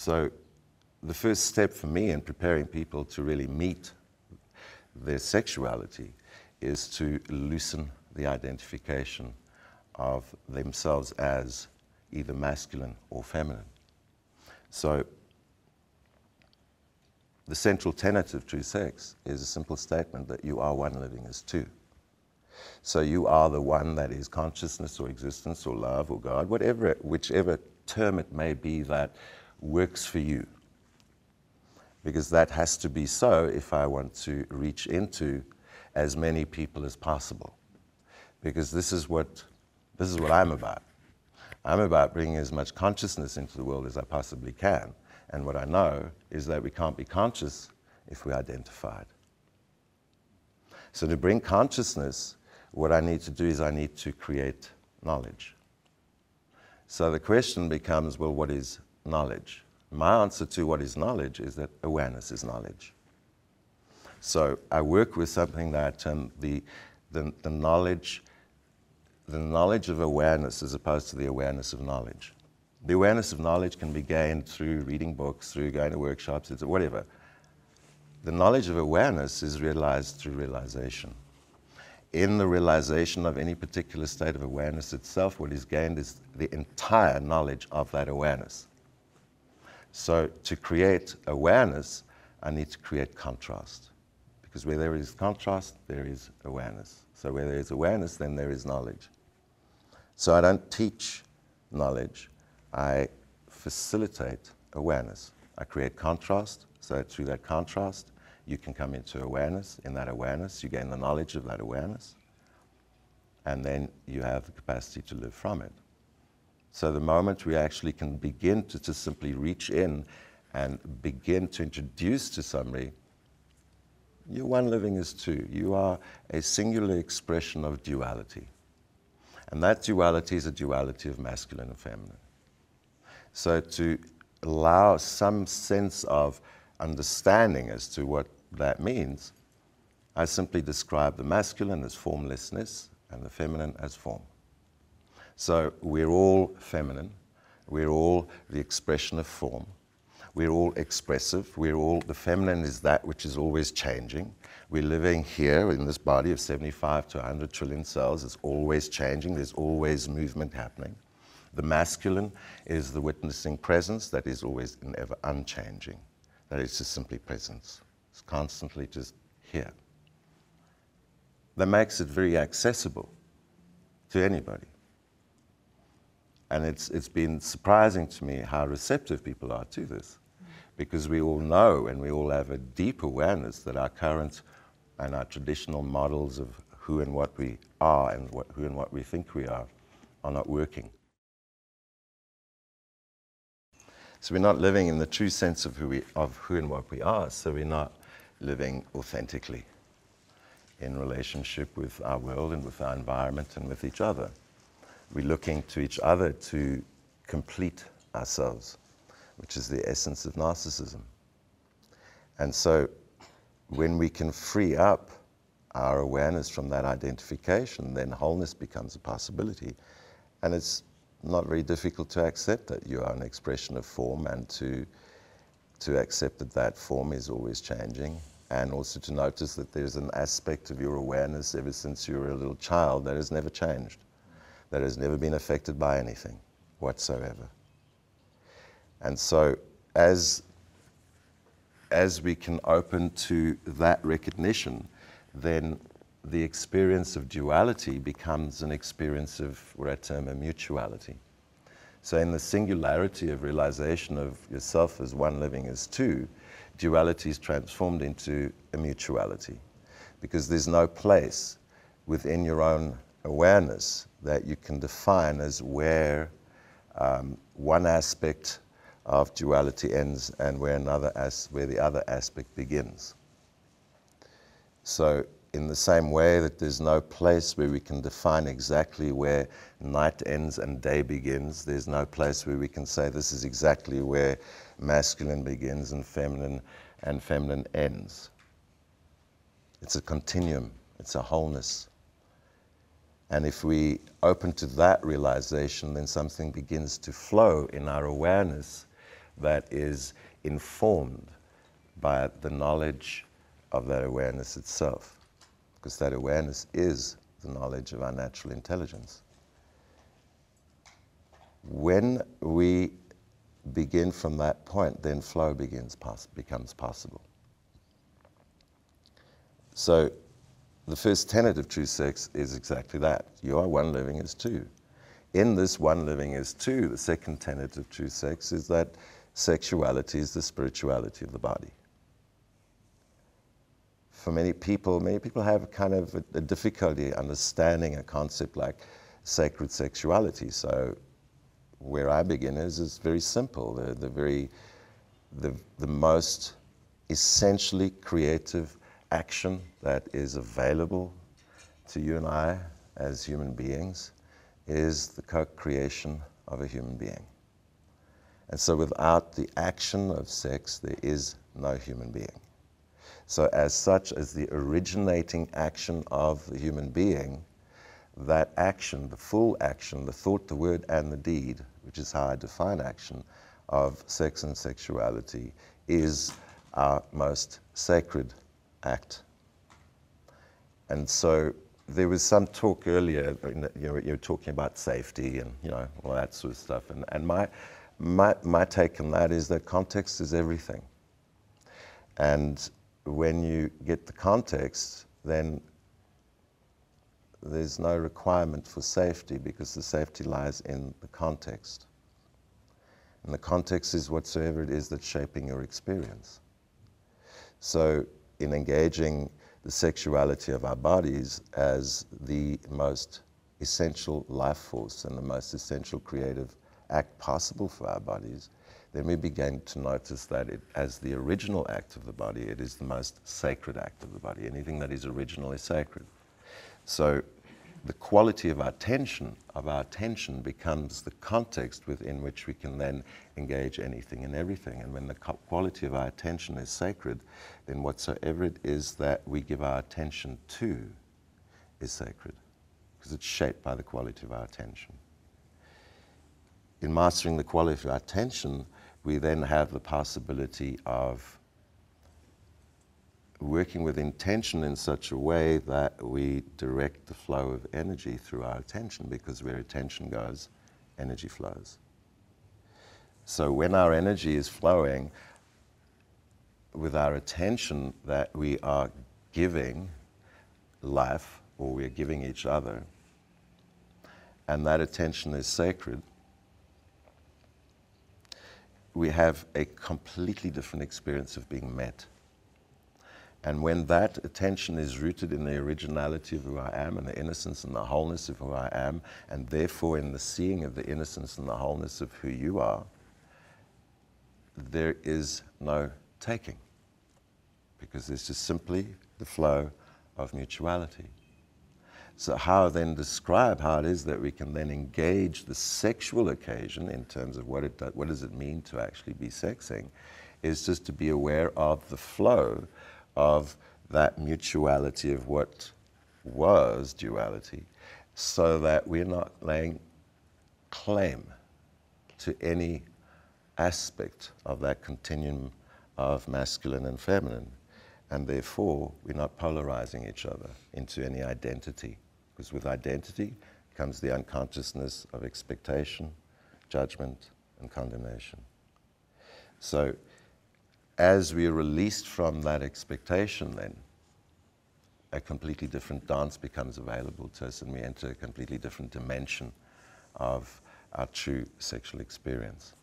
So the first step for me in preparing people to really meet their sexuality is to loosen the identification of themselves as either masculine or feminine. So the central tenet of true sex is a simple statement that you are one living as two. So you are the one that is consciousness or existence or love or God, whatever, whichever term it may be that works for you. Because that has to be so if I want to reach into as many people as possible. Because this is what I'm about. I'm about bringing as much consciousness into the world as I possibly can. And what I know is that we can't be conscious if we're identified. So to bring consciousness, what I need to do is I need to create knowledge. So the question becomes, well, what is knowledge? My answer to what is knowledge is that awareness is knowledge. So I work with something that the knowledge of awareness as opposed to the awareness of knowledge. The awareness of knowledge can be gained through reading books, through going to workshops, whatever. The knowledge of awareness is realized through realization. In the realization of any particular state of awareness itself, what is gained is the entire knowledge of that awareness. So to create awareness, I need to create contrast. Because where there is contrast, there is awareness. So where there is awareness, then there is knowledge. So I don't teach knowledge, I facilitate awareness. I create contrast, so through that contrast, you can come into awareness. In that awareness, you gain the knowledge of that awareness, and then you have the capacity to live from it. So the moment we actually can begin to simply reach in and begin to introduce to somebody, you're one living as two. You are a singular expression of duality. And that duality is a duality of masculine and feminine. So to allow some sense of understanding as to what that means, I simply describe the masculine as formlessness and the feminine as form. So we're all feminine, we're all the expression of form, we're all expressive, the feminine is that which is always changing. We're living here in this body of 75 to 100 trillion cells, it's always changing, there's always movement happening. The masculine is the witnessing presence that is always and ever unchanging. That is just simply presence. It's constantly just here. That makes it very accessible to anybody. And it's been surprising to me how receptive people are to this, because we all know and we all have a deep awareness that our current and our traditional models of who and what we are and who and what we think we are not working. So we're not living in the true sense of who and what we are, so we're not living authentically in relationship with our world and with our environment and with each other. We're looking to each other to complete ourselves, which is the essence of narcissism. And so when we can free up our awareness from that identification, then wholeness becomes a possibility. And it's not very difficult to accept that you are an expression of form, and to accept that that form is always changing, and also to notice that there's an aspect of your awareness ever since you were a little child that has never changed, that has never been affected by anything whatsoever. And so as we can open to that recognition, then the experience of duality becomes an experience of what I term a mutuality. So in the singularity of realization of yourself as one living as two, duality is transformed into a mutuality, because there's no place within your own awareness that you can define as where one aspect of duality ends and where the other aspect begins. So in the same way that there's no place where we can define exactly where night ends and day begins, there's no place where we can say this is exactly where masculine begins and feminine ends. It's a continuum, it's a wholeness. And if we open to that realization, then something begins to flow in our awareness that is informed by the knowledge of that awareness itself, because that awareness is the knowledge of our natural intelligence. When we begin from that point, then flow becomes possible. So the first tenet of true sex is exactly that. You are one living as two. In this one living as two, the second tenet of true sex is that sexuality is the spirituality of the body. For many people have kind of a difficulty understanding a concept like sacred sexuality. So where I begin is very simple. The most essentially creative action that is available to you and I as human beings is the co-creation of a human being. And so without the action of sex, there is no human being. So as such, as the originating action of the human being, that action, the full action, the thought, the word, and the deed, which is how I define action, of sex and sexuality, is our most sacred act. And so there was some talk earlier, you were talking about safety and all that sort of stuff. And my take on that is that context is everything. And when you get the context, then there's no requirement for safety, because the safety lies in the context. And the context is whatsoever it is that's shaping your experience. So in engaging the sexuality of our bodies as the most essential life force and the most essential creative act possible for our bodies, then we begin to notice that as the original act of the body, it is the most sacred act of the body. Anything that is original is sacred. So the quality of our attention becomes the context within which we can then engage anything and everything. And when the quality of our attention is sacred, then whatsoever it is that we give our attention to is sacred, because it's shaped by the quality of our attention. In mastering the quality of our attention, we then have the possibility of working with intention in such a way that we direct the flow of energy through our attention, because where attention goes, energy flows. So when our energy is flowing with our attention that we are giving life, or we are giving each other, and that attention is sacred, we have a completely different experience of being met. And when that attention is rooted in the originality of who I am, and the innocence and the wholeness of who I am, and therefore in the seeing of the innocence and the wholeness of who you are, there is no taking, because there's just simply the flow of mutuality. So how then describe how it is that we can then engage the sexual occasion in terms of what does it mean to actually be sexing, is just to be aware of the flow of that mutuality of what was duality, so that we're not laying claim to any aspect of that continuum of masculine and feminine, and therefore we're not polarizing each other into any identity, because with identity comes the unconsciousness of expectation, judgment, and condemnation. So as we are released from that expectation, then a completely different dance becomes available to us, and we enter a completely different dimension of our true sexual experience.